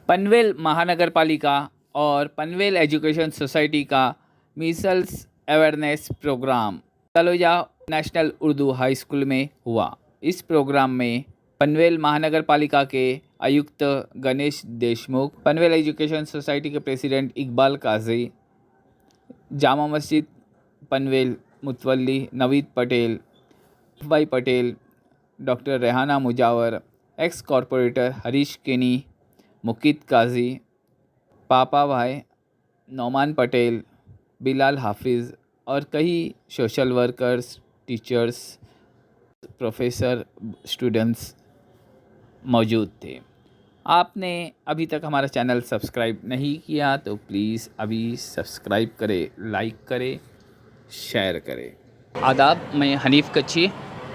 पनवेल महानगर पालिका और पनवेल एजुकेशन सोसाइटी का measles awareness programme Taloja national Urdu high school में हुआ। इस प्रोग्राम में पनवेल महानगर पालिका के आयुक्त गणेश देशमुख, पनवेल एजुकेशन सोसाइटी के प्रेसिडेंट इकबाल काजी, जामा मस्जिद पनवेल मुतवल्ली नवीद पटेल, भाई Patel, doctor Rehana Mujawar, x corporator Harish केनी, मुकीद काजी, पापा भाई, नौमान पटेल, बिलाल हाफिज़ और कई social workers, teachers, professor, students मौजूद थे। आपने अभी तक हमारा चैनल सब्सक्राइब नहीं किया तो प्लीज़ अभी सब्सक्राइब करें, लाइक करें, शेयर करें। आदाब, मैं हनीफ कच्ची।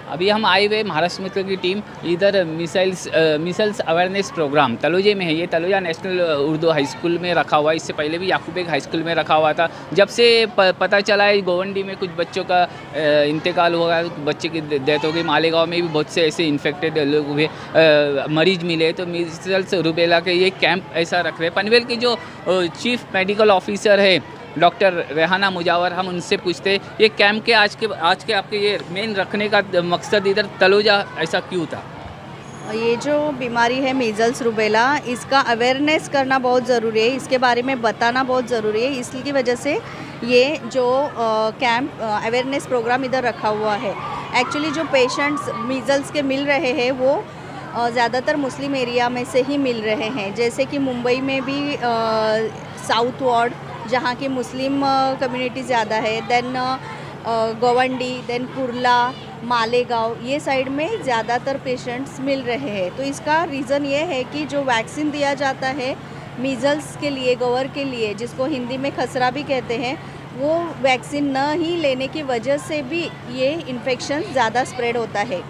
अभी हम आए हुए महाराष्ट्र मित्र की टीम इधर मिसल्स अवेयरनेस प्रोग्राम तलोजे में है। ये Taloja national Urdu high school में रखा हुआ है। इससे पहले भी याकूब बेग हाई स्कूल में रखा हुआ था। जब से पता चला है गोवंडी में कुछ बच्चों का इंतकाल हुआ, बच्चे की डेथ हो गई, मालेगांव में भी बहुत से ऐसे इन्फेक्टेड लोग हुए, मरीज मिले, तो मिसल्स रूबेला के ये कैंप ऐसा रख रहे हैं। पनवेल के जो चीफ मेडिकल ऑफिसर है डॉक्टर रेहाना मुजावर, हम उनसे पूछते ये कैंप के आज के आपके ये मेन रखने का मकसद इधर तलोजा ऐसा क्यों था? ये जो बीमारी है मीज़ल्स रूबेला, इसका अवेयरनेस करना बहुत ज़रूरी है, इसके बारे में बताना बहुत ज़रूरी है। इसकी वजह से ये जो कैंप अवेयरनेस प्रोग्राम इधर रखा हुआ है। एक्चुअली जो पेशेंट्स मीज़ल्स के मिल रहे हैं वो ज़्यादातर मुस्लिम एरिया में से ही मिल रहे हैं। जैसे कि मुंबई में भी साउथ वार्ड जहाँ की मुस्लिम कम्युनिटी ज़्यादा है, देन गोवंडी, देन कुर्ला, मालेगांव, ये साइड में ज़्यादातर पेशेंट्स मिल रहे हैं। तो इसका रीज़न ये है कि जो वैक्सीन दिया जाता है मीज़ल्स के लिए, गवर के लिए, जिसको हिंदी में खसरा भी कहते हैं, वो वैक्सीन न ही लेने की वजह से भी ये इन्फेक्शन ज़्यादा स्प्रेड होता है।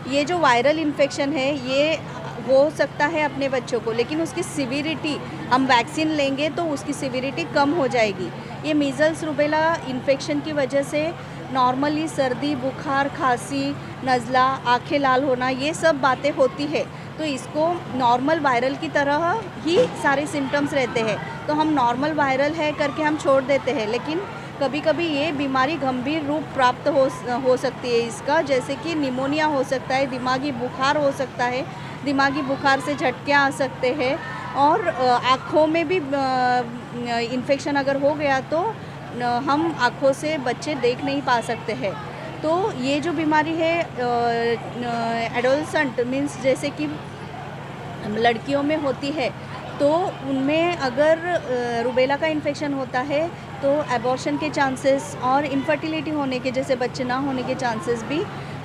ये जो वायरल इन्फेक्शन है ये हो सकता है अपने बच्चों को, लेकिन उसकी सिविरिटी, हम वैक्सीन लेंगे तो उसकी सिविरिटी कम हो जाएगी। ये मीज़ल्स रूबेला इन्फेक्शन की वजह से नॉर्मली सर्दी, बुखार, खांसी, नज़ला, आंखें लाल होना, ये सब बातें होती है। तो इसको नॉर्मल वायरल की तरह ही सारे सिम्टम्स रहते हैं, तो हम नॉर्मल वायरल है करके हम छोड़ देते हैं। लेकिन कभी कभी ये बीमारी गंभीर रूप प्राप्त हो सकती है इसका, जैसे कि निमोनिया हो सकता है, दिमागी बुखार हो सकता है, दिमागी बुखार से झटके आ सकते हैं, और आँखों में भी इन्फेक्शन अगर हो गया तो हम आँखों से बच्चे देख नहीं पा सकते हैं। तो ये जो बीमारी है एडोलसेंट मीन्स जैसे कि लड़कियों में होती है, तो उनमें अगर रूबेला का इन्फेक्शन होता है तो एबॉर्शन के चांसेस और इनफर्टिलिटी होने के, जैसे बच्चे ना होने के चांसेस भी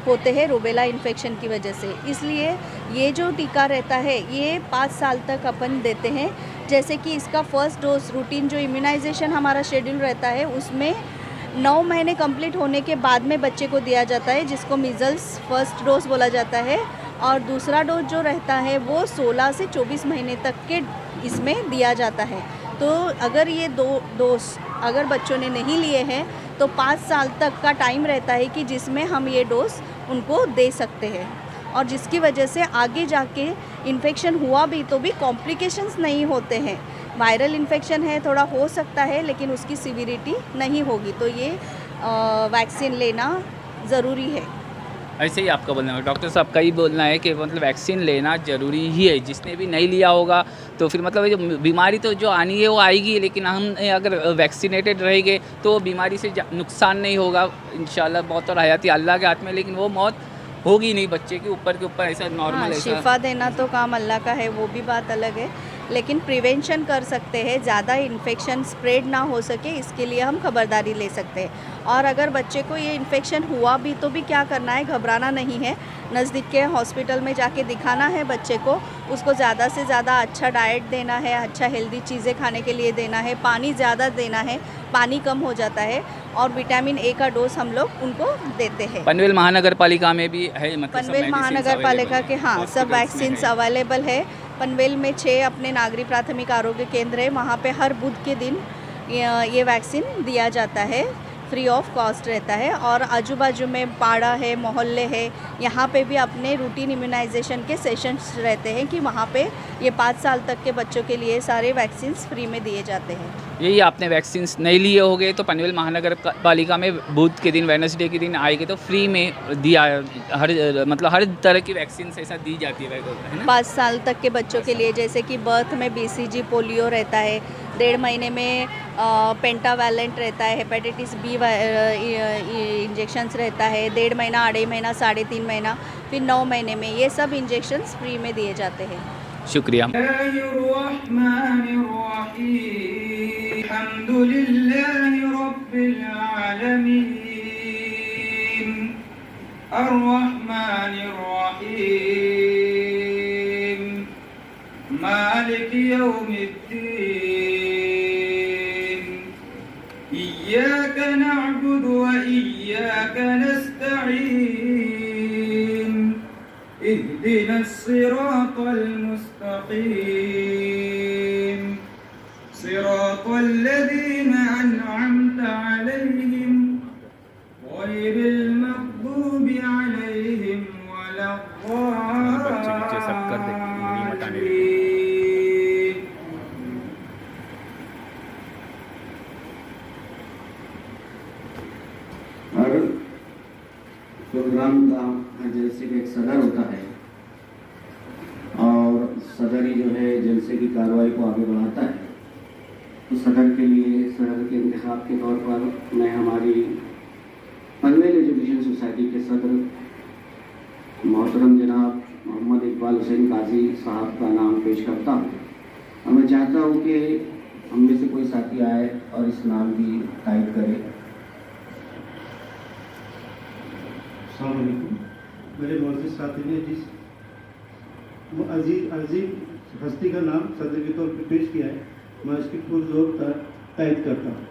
होते हैं रूबेला इन्फेक्शन की वजह से। इसलिए ये जो टीका रहता है ये 5 साल तक अपन देते हैं। जैसे कि इसका फर्स्ट डोज रूटीन जो इम्यूनाइजेशन हमारा शेड्यूल रहता है उसमें 9 महीने कंप्लीट होने के बाद में बच्चे को दिया जाता है, जिसको मीज़ल्स फर्स्ट डोज बोला जाता है। और दूसरा डोज जो रहता है वो 16 से 24 महीने तक के इसमें दिया जाता है। तो अगर ये 2 डोज अगर बच्चों ने नहीं लिए हैं तो 5 साल तक का टाइम रहता है कि जिसमें हम ये डोज उनको दे सकते हैं, और जिसकी वजह से आगे जाके इन्फेक्शन हुआ भी तो भी कॉम्प्लिकेशंस नहीं होते हैं। वायरल इन्फेक्शन है, थोड़ा हो सकता है, लेकिन उसकी सिविरिटी नहीं होगी। तो ये वैक्सीन लेना ज़रूरी है। ऐसे ही आपका बोलना है डॉक्टर साहब का ही बोलना है कि मतलब वैक्सीन लेना ज़रूरी ही है। जिसने भी नहीं लिया होगा तो फिर मतलब जो बीमारी तो जो आनी है वो आएगी, लेकिन हम अगर वैक्सीनेटेड रहेंगे तो बीमारी से नुकसान नहीं होगा इंशाल्लाह। मौत और हयाती अल्लाह के हाथ में, लेकिन वो मौत होगी नहीं बच्चे के ऊपर ऐसा नॉर्मल ऐसा। शिफा देना तो काम अल्लाह का है, वो भी बात अलग है, लेकिन प्रिवेंशन कर सकते हैं, ज़्यादा इन्फेक्शन स्प्रेड ना हो सके इसके लिए हम खबरदारी ले सकते हैं। और अगर बच्चे को ये इन्फेक्शन हुआ भी तो भी क्या करना है, घबराना नहीं है, नज़दीक के हॉस्पिटल में जाके दिखाना है बच्चे को। उसको ज़्यादा से ज़्यादा अच्छा डाइट देना है, अच्छा हेल्दी चीज़ें खाने के लिए देना है, पानी ज़्यादा देना है, पानी कम हो जाता है, और विटामिन ए का डोज हम लोग उनको देते हैं। पनवेल महानगर पालिका में भी है, मतलब पनवेल महानगर पालिका के हाँ सब वैक्सीन्स अवेलेबल है। पनवेल में 6 अपने नागरिक प्राथमिक आरोग्य केंद्र है, वहाँ पे हर बुध के दिन ये वैक्सीन दिया जाता है। फ्री ऑफ कॉस्ट रहता है। और आजू बाजू में पाड़ा है, मोहल्ले है, यहाँ पे भी अपने रूटीन इम्यूनाइजेशन के सेशंस रहते हैं कि वहाँ पे ये 5 साल तक के बच्चों के लिए सारे वैक्सीन्स फ्री में दिए जाते हैं। यही आपने वैक्सीन नहीं लिए होगे तो पनवेल महानगर पालिका में बुध के दिन, वेडनेसडे के दिन आएगी तो फ्री में दिया, हर तरह की वैक्सीन ऐसा दी जाती है ना। 5 साल तक के बच्चों के लिए जैसे कि बर्थ में BCG पोलियो रहता है, 1.5 महीने में पेंटावैलेंट रहता है, हेपेटाइटिस B इंजेक्शंस रहता है, 1.5 महीना, 2.5 महीना, 3.5 महीना, फिर 9 महीने में ये सब इंजेक्शंस फ्री में दिए जाते हैं। शुक्रिया। अल्हम्दुलिल्लाहि रब्बिल आलमीन अर्रहमानिर रहीम मालिकि यौमिद्दीन इय्याका नअबुदु व इय्याका नस्तईन इहदिनस सिरातल मुस्तकीम सिरातल लज़ीना अनअमता अलैहिम गैरिल मग़दूबि अलैहिम वलद्दाल्लीन। हर प्रोग्राम का जलसे का एक सदर होता है और सदर ही जो है जलसे की कार्रवाई को आगे बढ़ाता है। तो सदर के लिए सदर के इंतखाब के तौर पर मैं हमारी पनवेल एजुकेशन सोसाइटी के सदर मोहतरम जनाब मोहम्मद इकबाल हुसैन काजी साहब का नाम पेश करता हूँ और मैं चाहता हूँ कि हम में से कोई साथी आए और इस नाम की तारीफ करे। मेरे मौजूद साथी ने जिस अजीम हस्ती का नाम सदर के तौर पर पेश किया है, मैं इसकी पुरजोर तायद करता हूँ।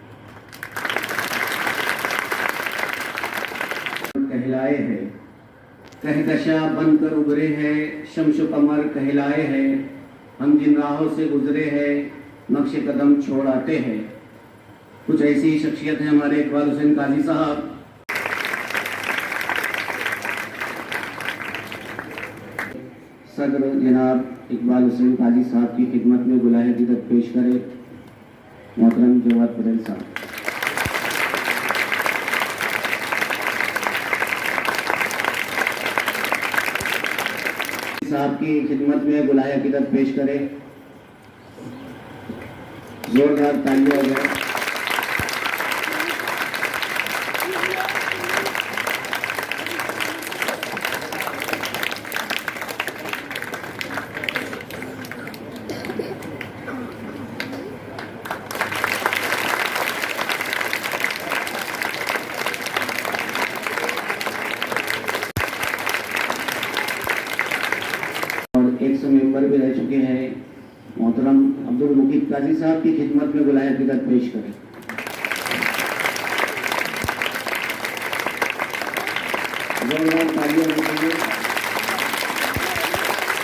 कहलाए है कहकशा बनकर उभरे हैं, शम्स कमर कहलाए हैं, हम जिन राहों से गुजरे हैं नक्श कदम छोड़ आते हैं। कुछ ऐसी ही शख्सियत है हमारे इकबाल हुसैन काजी साहब। सदर जनाब इकबाल हुसैन काजी साहब की खिदमत में गुलाहे दीदत पेश करे मोहतरम जवाद पटेल साहब। साहब की खिदमत में गुलाहे अकीदत पेश करे, जोरदार तालियां हो जाए। मेंबर भी रह चुके हैं मोहतरम अब्दुल मुकीद काजी साहब की खिदमत में गुलाहे अकीदत पेश करें।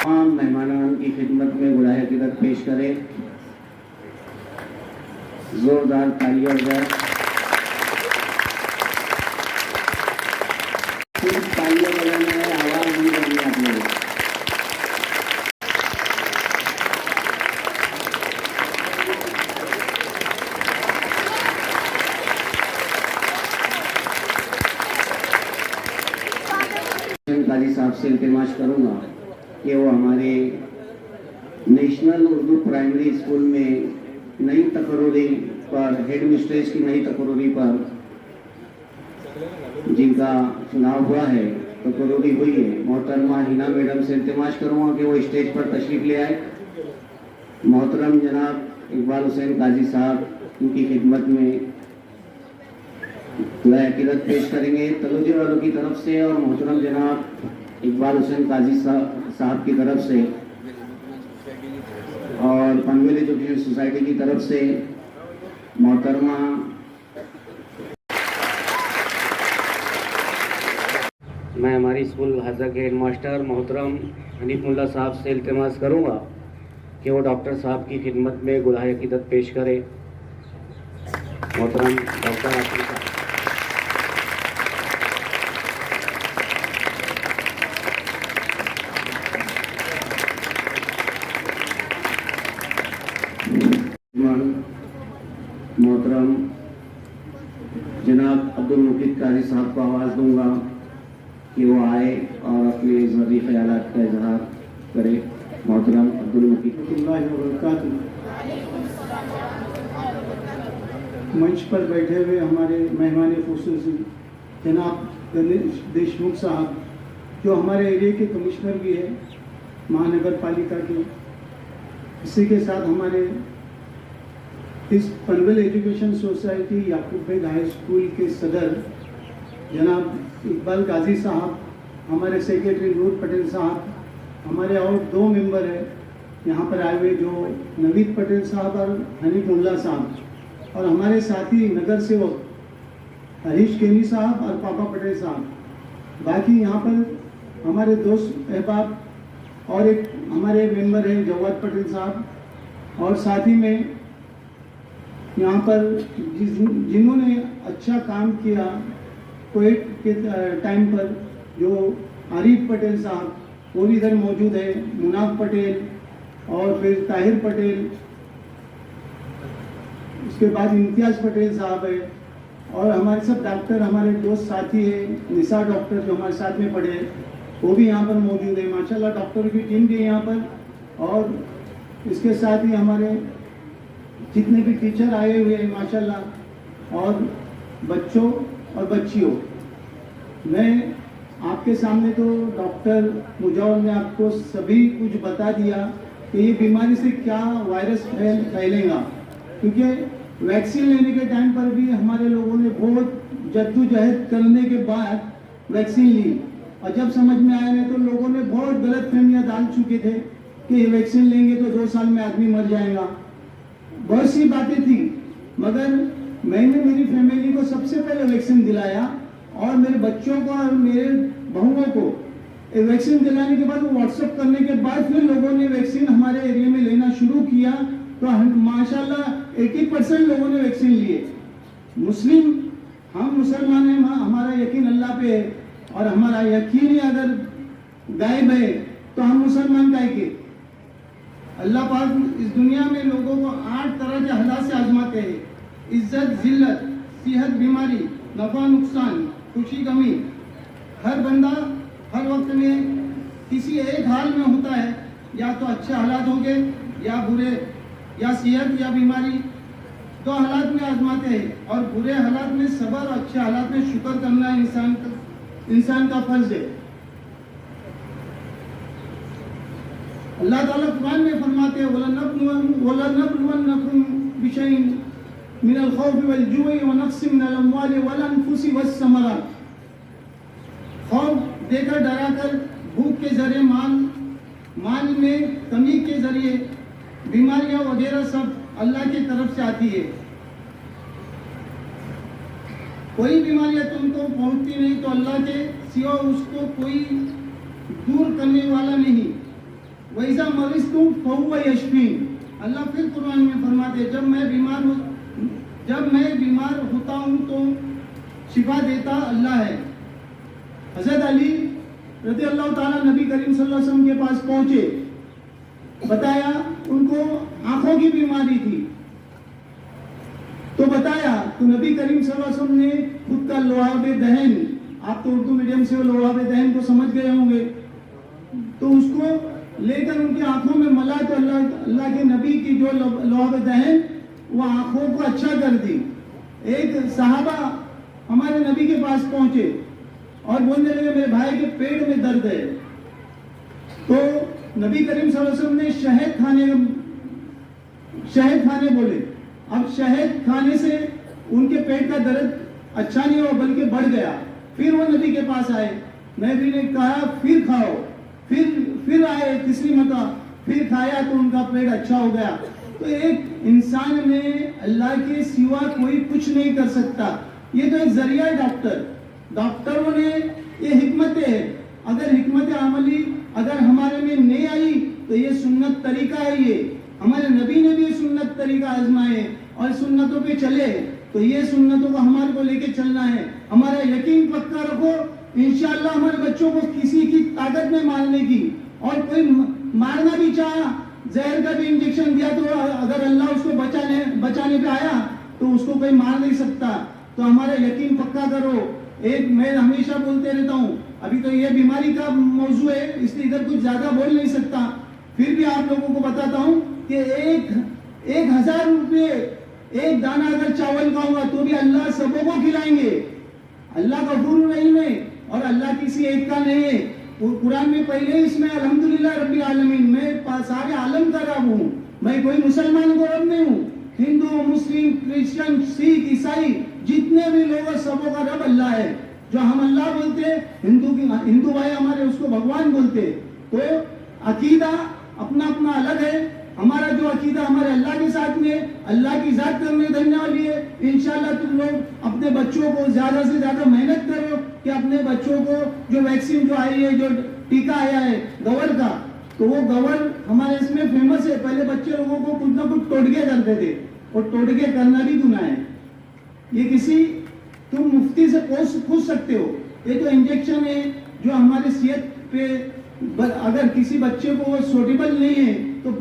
तमाम मेहमानान की खिदमत में गुलाहे अकीदत पेश करें, जोरदार तालियां हो जाए। सिर्फ तालियां बजाना है, आवाज नहीं करनी आप लोग। काजी साहब से इल्तिमास करूंगा कि वो हमारे नेशनल उर्दू प्राइमरी स्कूल में नई तकर्री पर हेड मिस्ट्रेस की नई तकर्री पर जिनका चुनाव हुआ है, तकर्री हुई है, मोहतरमा हिना मैडम से इल्तिमास करूंगा कि वो स्टेज पर तशरीफ ले आए। मोहतरम जनाब इकबाल हुसैन काजी साहब उनकी खिदमत में अकीदत पेश करेंगे तलोजी वालों की तरफ से और मोहतरम जनाब इकबाल हुसैन काजी साहब की तरफ से और पनवेल एजुकेशन सोसाइटी की तरफ से मोहतरमा मैं हमारी स्कूल हाजा के हेडमास्टर मोहतरम हनीफ मुल्ला साहब से इल्तिमास करूंगा कि वो डॉक्टर साहब की खिदमत में गुलाहे अकीदत पेश करें। मोहतरम डॉक्टर आसिफ साहब। चाहूँगा कि वो आए और अपने ज़रूरी ख्यालात का इजहार करे। मोहतरम अब्दुल मतीन मंच पर बैठे हुए हमारे मेहमान खुसूसी जनाब गणेश देशमुख साहब, जो हमारे एरिया के कमिश्नर भी है महानगर पालिका के, इसी के साथ हमारे इस पनवेल एजुकेशन सोसाइटी याकूब बेग हाई स्कूल के सदर जनाब इकबाल गाजी साहब, हमारे सेक्रेटरी नूर पटेल साहब, हमारे और 2 मेंबर हैं यहाँ पर आए हुए जो नवीद पटेल साहब और हनीफ मुल्ला साहब, और हमारे साथी नगर सेवक हरीश केनी साहब और पापा पटेल साहब। बाकी यहाँ पर हमारे दोस्त अहबाब और एक हमारे मेंबर हैं जवाद पटेल साहब, और साथ ही में यहाँ पर जिन्होंने अच्छा काम किया कोविड के टाइम पर, जो आरिफ पटेल साहब वो भी इधर मौजूद है, मुनाफ पटेल और फिर ताहिर पटेल, उसके बाद इम्तियाज़ पटेल साहब है, और हमारे सब डॉक्टर हमारे दोस्त साथी है निसार डॉक्टर जो हमारे साथ में पढ़े वो भी यहाँ पर मौजूद है। माशाल्लाह डॉक्टर की टीम भी है यहाँ पर, और इसके साथ ही हमारे जितने भी टीचर आए हुए हैं माशाल्लाह, और बच्चों और बच्चियों, मैं आपके सामने तो डॉक्टर मुजावर ने आपको सभी कुछ बता दिया कि ये बीमारी से क्या वायरस फैलेगा, क्योंकि वैक्सीन लेने के टाइम पर भी हमारे लोगों ने बहुत जद्दोजहद करने के बाद वैक्सीन ली, और जब समझ में आया नहीं तो लोगों ने बहुत गलत फहमियाँ डाल चुके थे कि ये वैक्सीन लेंगे तो 2 साल में आदमी मर जाएगा। बहुत सी बातें थी, मगर मैंने मेरी फैमिली को सबसे पहले वैक्सीन दिलाया, और मेरे बच्चों को और मेरे बहुओं को वैक्सीन दिलाने के बाद व्हाट्सएप करने के बाद फिर लोगों ने वैक्सीन हमारे एरिया में लेना शुरू किया, तो माशाल्लाह 80% लोगों ने वैक्सीन लिए। मुस्लिम हम मुसलमान हैं, हमारा यकीन अल्लाह पे है, और हमारा यकीन ही अगर गायब है तो हम मुसलमान काय के। अल्लाह पाक इस दुनिया में लोगों को 8 तरह के हालात से आजमाते हैं, इज्जत जिल्लत, सेहत बीमारी, नफा नुकसान, खुशी गमी। हर बंदा हर वक्त में किसी एक हाल में होता है, या तो अच्छे हालात होंगे या बुरे, या सेहत या बीमारी, 2 हालात में आजमाते हैं, और बुरे हालात में सब्र और अच्छे हालात में शुक्र करना इंसान का फर्ज है। अल्लाह ताला कुरान में फरमाते हैं वलनब्लुवन्नकुम बिशैइन मिनल खौफि वल जुइ व नक्सिन मिनल अम्वालि वल अनफुसि वस समरात। खौफ देकर डराकर, भूख के जरिए माल में कमी के जरिए, बीमारियां वगैरह सब अल्लाह की तरफ से आती है। कोई बीमारियां तुमको पहुंचती नहीं तो अल्लाह के सिवा उसको कोई दूर करने वाला नहीं। वैसा मरीज तुम फहुव यशफीन। अल्लाह फिर कुरान में फरमाते जब मैं बीमार होता हूँ तो शिफा देता अल्लाह है। हज़रत अली रज़ी अल्लाह ताला नबी करीम सल्लल्लाहु अलैहि वसल्लम के पास पहुँचे, बताया उनको आंखों की बीमारी थी, तो बताया तो नबी करीम सल्लल्लाहु अलैहि वसल्लम ने खुद का लोहाबे दहन, आप तो उर्दू मीडियम से लोहाबे दहन को समझ गए होंगे, तो उसको लेकर उनकी आंखों में मला, तो अल्लाह के नबी की जो लोहाबे दहन वो आंखों को अच्छा कर दी। एक सहाबा हमारे नबी के पास पहुंचे और बोलने लगे मेरे भाई के पेट में दर्द है, तो नबी करीम सल्लल्लाहु अलैहि वसल्लम ने शहद खाने बोले। अब शहद खाने से उनके पेट का दर्द अच्छा नहीं हुआ बल्कि बढ़ गया। फिर वो नबी के पास आए, नबी ने कहा फिर खाओ, फिर आए तीसरी मरतबा, फिर खाया तो उनका पेट अच्छा हो गया। तो एक इंसान में अल्लाह के सिवा कोई कुछ नहीं कर सकता, ये तो एक जरिया है। डॉक्टरों ने ये हिकमतें है, अगर हिकमत अमली अगर हमारे में नहीं आई तो ये सुन्नत तरीका है, ये हमारे नबी ने भी ये सुन्नत तरीका आजमाए और सुन्नतों पे चले, तो ये सुन्नतों को हमारे को लेके चलना है। हमारा यकीन पक्का रखो, इंशाअल्लाह हमारे बच्चों को किसी की ताकत नहीं मारने की, और कोई मारना भी चाहा, जहर का भी इंजेक्शन दिया तो अगर अल्लाह उसको बचाने पे आया तो उसको कोई मार नहीं सकता। तो हमारा यकीन पक्का करो, एक मैं हमेशा बोलते रहता हूँ, अभी तो ये बीमारी का मौजू है इसलिए इधर कुछ ज्यादा बोल नहीं सकता, फिर भी आप लोगों को बताता हूँ कि 1,000 रुपये एक दाना अगर चावल का होगा तो भी अल्लाह सबों को खिलाएंगे। अल्लाह गफूर रहीम है और अल्लाह किसी एक का नहीं है। कुरान में पहले इसमें अल्हम्दुलिल्लाह रब्बिल आलमीन, मैं सारे आलम का रब हूँ, मैं कोई मुसलमान को रब नहीं हूँ। हिंदू, मुस्लिम, क्रिश्चियन, सिख, ईसाई जितने भी लोग हैं सबों का रब अल्लाह है। जो हम अल्लाह बोलते हैं, हिंदू भाई हमारे उसको भगवान बोलते हैं। तो अकीदा अपना अपना अलग है। हमारा जो अकीदा हमारे अल्लाह के साथ में, अल्लाह की जात करने धरने वाली है। इंशाल्लाह तुम लोग अपने बच्चों को ज्यादा से ज्यादा मेहनत करो कि अपने बच्चों को जो वैक्सीन जो आई है, जो टीका आया है गवर का, तो वो गवर हमारे इसमें फेमस है। पहले बच्चे लोगों को कुछ ना कुछ टोटके करते थे और टोटके करना भी गुनाह है। ये किसी तुम मुफ्ती से पूछ सकते हो। ये जो इंजेक्शन है जो हमारे सेहत पे, अगर किसी बच्चे को वो सूटेबल नहीं है तो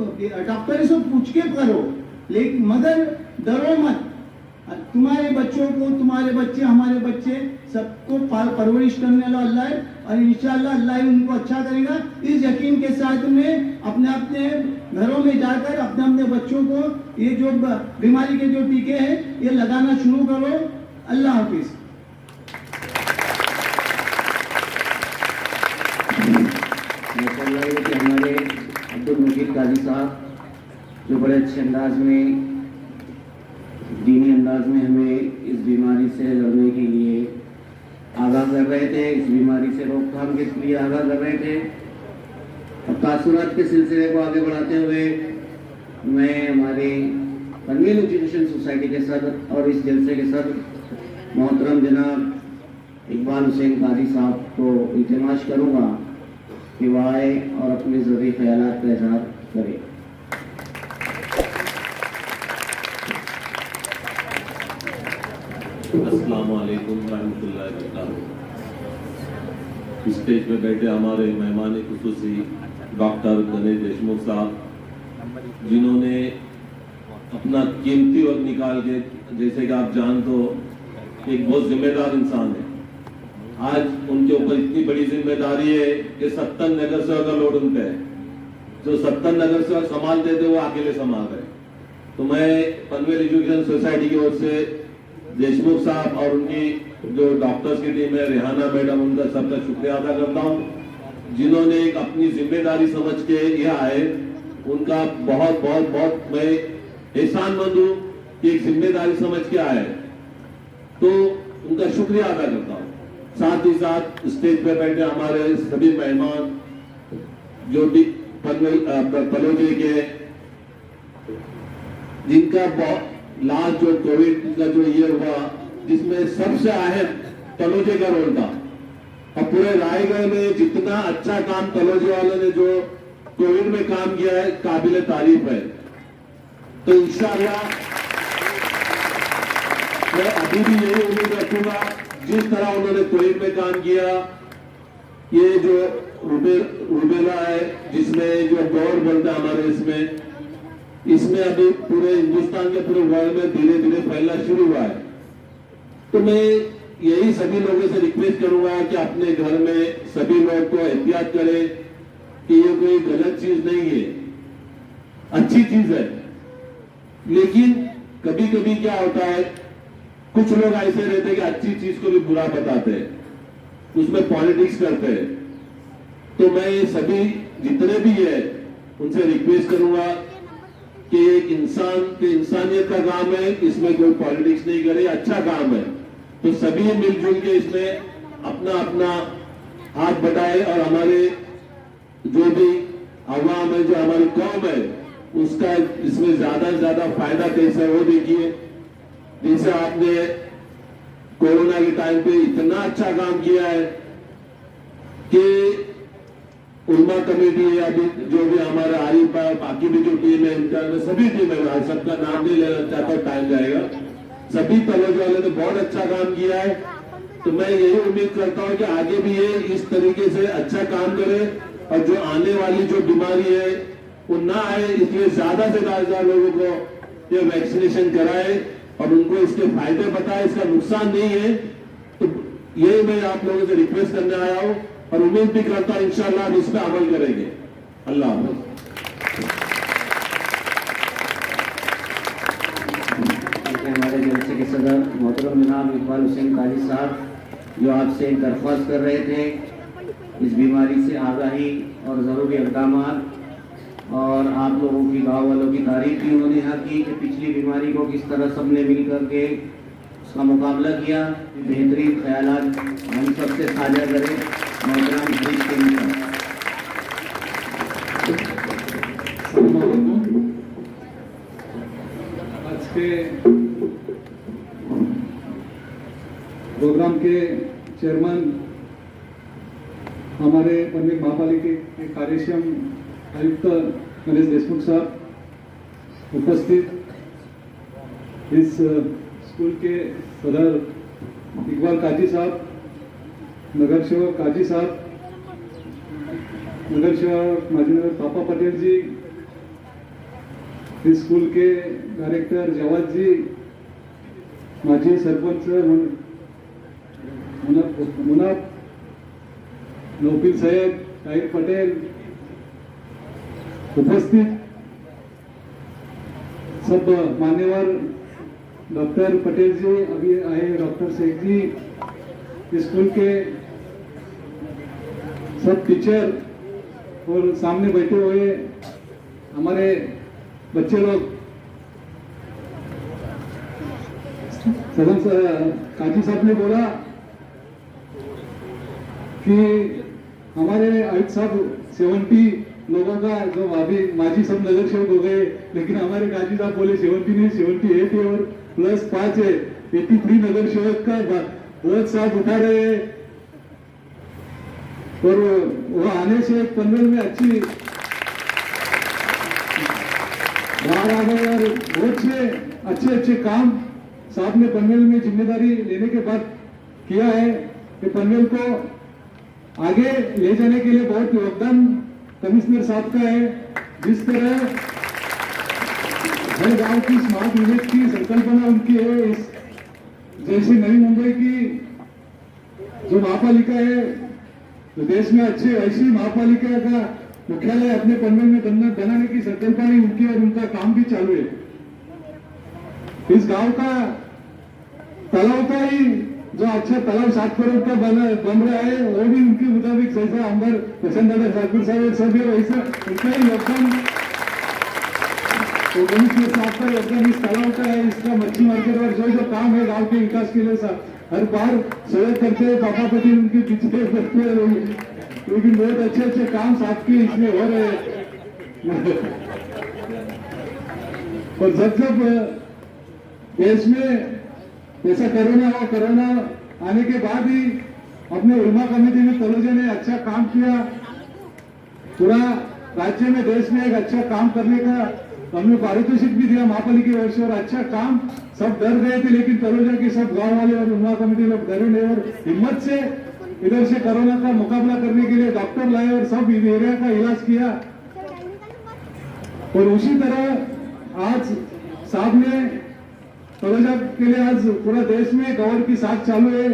डॉक्टर से पूछ के करो, लेकिन मगर डरो मत। तुम्हारे बच्चों को, तुम्हारे बच्चे, हमारे बच्चे सबको परवरिश करने वाला अल्लाह है और इंशाल्लाह अल्लाह ही उनको अच्छा करेगा। इस यकीन के साथ में अपने अपने घरों में जाकर अपने अपने बच्चों को ये जो बीमारी के जो टीके हैं ये लगाना शुरू करो। अल्लाह हाफिज। कि हमारे अब्दुल मजीद काजी साहब जो बड़े अच्छे अंदाज में, दीनी अंदाज में हमें इस बीमारी से लड़ने के लिए आगाह कर रहे थे, इस बीमारी से रोकथाम के लिए आगाह कर रहे थे। और तासुरात के सिलसिले को आगे बढ़ाते हुए मैं हमारे पनवेल एजुकेशन सोसाइटी के सदर और इस जलसे के सदर मोहतरम जनाब इकबाल हुसैन काजी साहब को इल्तिमास करूँगा कि वह आए और अपने ज़रूरी ख्यालात का इज़हार करें। अस्सलामु अलैकुम रहमतुल्लाहि व बरकातहू। स्टेज पे बैठे हमारे मेहमान खुसूसी डॉक्टर गणेश देशमुख साहब, जिन्होंने अपना कीमती वक्त निकाल के, जैसे कि आप जानते हो, एक बहुत जिम्मेदार इंसान है। आज उनके ऊपर इतनी बड़ी जिम्मेदारी है कि 70 नगर सेवक का लोड उन पे है। जो 70 नगर सेवक संभालते थे वो अकेले संभाल रहे। तो मैं पनवेल एजुकेशन सोसाइटी की ओर से देशमुख साहब और उनकी जो डॉक्टर्स की टीम है, रेहाना मैडम, उनका सबका शुक्रिया अदा करता हूँ, जिन्होंने एक अपनी जिम्मेदारी समझ के यह आए। उनका बहुत बहुत बहुत मैं एहसानमंद हूँ कि एक जिम्मेदारी समझ के आए, तो उनका शुक्रिया अदा करता हूँ। साथ ही साथ स्टेज पे बैठे हमारे सभी मेहमान जो भी पलोजे के, जिनका लास्ट जो कोविड का जो ये हुआ, जिसमें सबसे अहम तलोजे का रोल था। और पूरे रायगढ़ में जितना अच्छा काम तलोजे वालों ने जो कोविड में काम किया है, काबिल तारीफ है। तो इंशाअल्लाह मैं अभी भी यही उम्मीद रखूंगा, जिस तरह उन्होंने कोविड में काम किया, ये जो रुबेला है जिसमें जो गौर बनता है हमारे इसमें अभी पूरे हिंदुस्तान के पूरे वर्ल्ड में धीरे धीरे फैलना शुरू हुआ है। तो मैं यही सभी लोगों से रिक्वेस्ट करूंगा कि अपने घर में सभी लोग को एहतियात करें कि ये कोई गलत चीज नहीं है, अच्छी चीज है। लेकिन कभी कभी क्या होता है, कुछ लोग ऐसे रहते हैं कि अच्छी चीज को भी बुरा बताते हैं, उसमें पॉलिटिक्स करते हैं। तो मैं ये सभी जितने भी है उनसे रिक्वेस्ट करूंगा कि एक इंसान के इंसानियत का काम है, इसमें कोई पॉलिटिक्स नहीं करे, अच्छा काम है। तो सभी मिलजुल के इसमें अपना अपना हाथ बढ़ाए और हमारे जो भी अवाम है, जो हमारी कौम है, उसका इसमें ज्यादा से ज्यादा फायदा कैसे हो देखिए। जैसे आपने कोरोना के टाइम पे इतना अच्छा काम किया है कि उल्मा कमेटी है, अभी जो भी हमारा आरिफ है, बाकी भी जो टीम है, इनका सभी टीम है, सबका नाम नहीं लेना चाहता, टाइम जाएगा। सभी तलोज वाले ने बहुत अच्छा काम किया है। तो मैं यही उम्मीद करता हूं कि आगे भी ये इस तरीके से अच्छा काम करे और जो आने वाली जो बीमारी है वो ना आए, इसलिए ज्यादा से ज्यादा लोगों को ये वैक्सीनेशन कराए और उनको इसके फायदे बताए, इसका नुकसान नहीं है। तो यही मैं आप लोगों से रिक्वेस्ट करने आया हूं और उम्मीद भी करता हूं इंशाल्लाह हम इस पर अमल करेंगे। अल्लाह हाफ़िज़। हमारे जलसे के सदर मोहतरम जनाब इकबाल हुसैन काजी साहब जो आपसे एक दरख्वास्त कर रहे थे इस बीमारी से आगाही और ज़रूरी इक़दाम, और आप लोगों की गाँव वालों की तारीफ भी उन्होंने यहाँ की कि पिछली बीमारी को किस तरह सबने मिल कर के उसका मुकाबला किया। बेहतरीन ख्यालात हम सबसे साझा करें। मोहतरम हरीश के आज के प्रोग्राम के चेयरमैन हमारे पनवेल महापालिका के कार्यक्षम आयुक्त गणेश देशमुख साहब उपस्थित, इस स्कूल के सदर इकबाल काजी साहब, नगर सेवक काजी साहब, नगर सेवक माजीनगर पापा पटेल जी, इस स्कूल के डायरेक्टर जवाद जी, माजी सरपंच मुनाफ नौकिल साहेब, ताहिर पटेल, उपस्थित सब मान्यवर, डॉक्टर पटेल जी अभी आए, डॉक्टर शेख जी, स्कूल के सब टीचर और सामने बैठे हुए हमारे बच्चे लोग। सदन काजी साहब ने बोला कि हमारे आयुक्त साहब 70 लोगों का जो अभी माजी सब नगर सेवक हो गए, लेकिन हमारे काजी साहब बोले 70 नहीं 78 है और प्लस 5 है, 83 नगर सेवक का बहुत साथ उठा रहे हैं। और वो आने से पनवेल में अच्छी बाहर आ गए और बहुत से अच्छे काम साहब ने पनवेल में जिम्मेदारी लेने के बाद किया है कि पनवेल को आगे ले जाने के लिए बहुत योगदान कमिश्नर साहब का है। जिस तरह हर गांव की स्मार्ट विलेज की संकल्पना उनकी है, इस जैसे नई मुंबई की जो महापालिका है तो देश में अच्छे ऐसी महापालिका का मुख्यालय अपने पनवेल में बनाने की संकल्पना उनकी और उनका काम भी चालू है। इस गांव का तालाब का ही जो अच्छा तालाब 7 करोड़ का बन रहा है वो भी उनके मुताबिक जैसा अंदर प्रसन्न दादा ठाकुर साहब सब है वैसा उनका ही योगदान, तो कमिश्नर साहब का योगदान इस तालाब का है, इसका मच्छी मार्केट और जो काम है गांव के विकास के लिए हर बार सहयोग करते हैं। पापा पटेल उनके पीछे करते हैं, लेकिन बहुत अच्छे काम साहब के इसमें हो रहे हैं। और जब देश में ऐसा कोरोना आने के बाद ही अपने उलमा कमेटी में तलोजा ने अच्छा काम किया, पूरा राज्य में देश में एक अच्छा काम करने का हमने पारितोषिक भी दिया महापालिका ओर से, और अच्छा काम सब डर गए थे, लेकिन तलोजा के सब गांव वाले और उलमा कमेटी लोग डरे नहीं और हिम्मत से इधर से कोरोना का मुकाबला करने के लिए डॉक्टर लाए और सब एरिया का इलाज किया। और उसी तरह आज साहब ने तलोजा के लिए आज पूरा देश में गवर की साथ चालू है।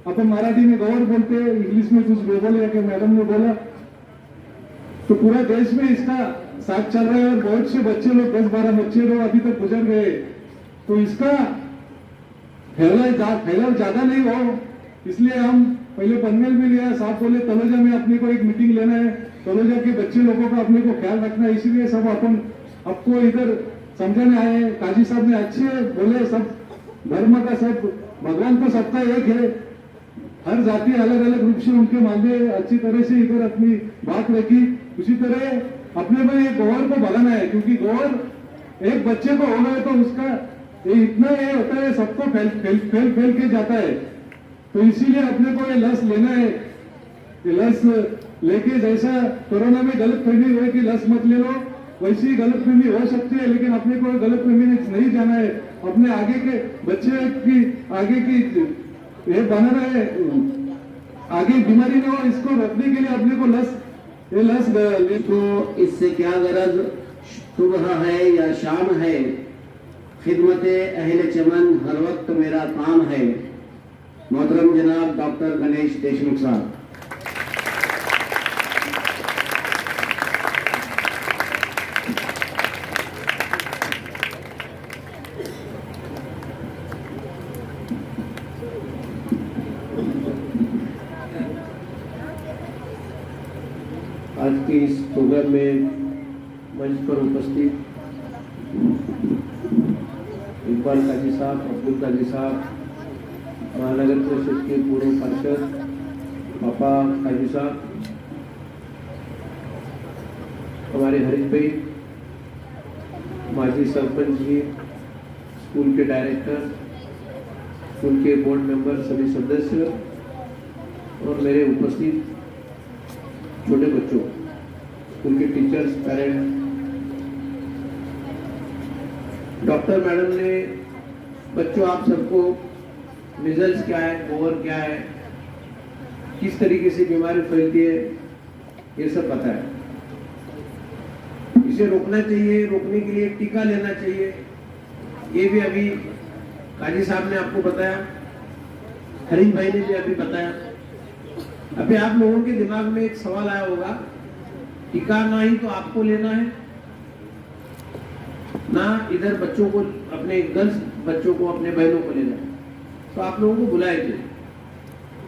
अपन मराठी में गवर बोलते हैं, इंग्लिश में कुछ बोले कि मैडम ने बोला, तो पूरा देश में इसका साथ चल रहा है और बहुत से बच्चे लोग 10-12 बच्चे लोग अभी तक गुजर गए। तो इसका फैलाव ज्यादा नहीं हो, इसलिए हम पहले पनवेल में लिया। साहब बोले तलोजा में अपने को एक मीटिंग लेना है, तलोजा के बच्चे लोगों का अपने को ख्याल रखना है, इसीलिए सब अपन आपको इधर समझाने आए। काजी साहब ने अच्छे बोले, सब धर्म का सब भगवान तो सबका एक है, हर जाति अलग अलग रूप से उनके मांगे अच्छी तरह से इधर अपनी बात रखी। उसी तरह अपने में एक गोवर को भगाना है, क्योंकि गोवर एक बच्चे को हो गए तो उसका ये इतना ये होता है, सबको फैल के जाता है। तो इसीलिए अपने को ये लस लेना है। ये लस लेके जैसा कोरोना में गलत फहमी हुई कि लस मत ले लो, वैसी गलत फहमी हो सकती है, लेकिन अपने को गलत फहमी नहीं जाना है। अपने आगे के बच्चे की आगे की ये बनाना है, आगे बीमारी ना हो, इसको रोकने के लिए अपने को ये लस तो इससे क्या गरज सुबह है या शाम है, खिदमत अहले चमन हर वक्त मेरा काम है। मोहतरम जनाब डॉक्टर गणेश देशमुख साहब। आज के इस प्रोग्राम में मंच पर उपस्थित इकबाल काजी साहब, अब्दुल काजी साहब, महानगर परिषद के पूर्व पार्षद पापा काजी साहब, हमारे हरीश भाई, माजी सरपंच जी, स्कूल के डायरेक्टर, स्कूल के बोर्ड मेंबर, सभी सदस्य और मेरे उपस्थित छोटे बच्चों, स्कूल के टीचर्स, पेरेंट्स, डॉक्टर मैडम ने बच्चों आप सबको मिजल्स क्या है, गोवर क्या है, किस तरीके से बीमारी फैलती है, ये सब पता है। इसे रोकना चाहिए, रोकने के लिए टीका लेना चाहिए, ये भी अभी काजी साहब ने आपको बताया, हरीश भाई ने भी अभी बताया। अभी आप लोगों के दिमाग में एक सवाल आया होगा, टीका ना ही तो आपको लेना है, ना इधर बच्चों को, अपने गर्ल्स बच्चों को, अपने बहनों को लेना है, तो आप लोगों को बुलाए थे,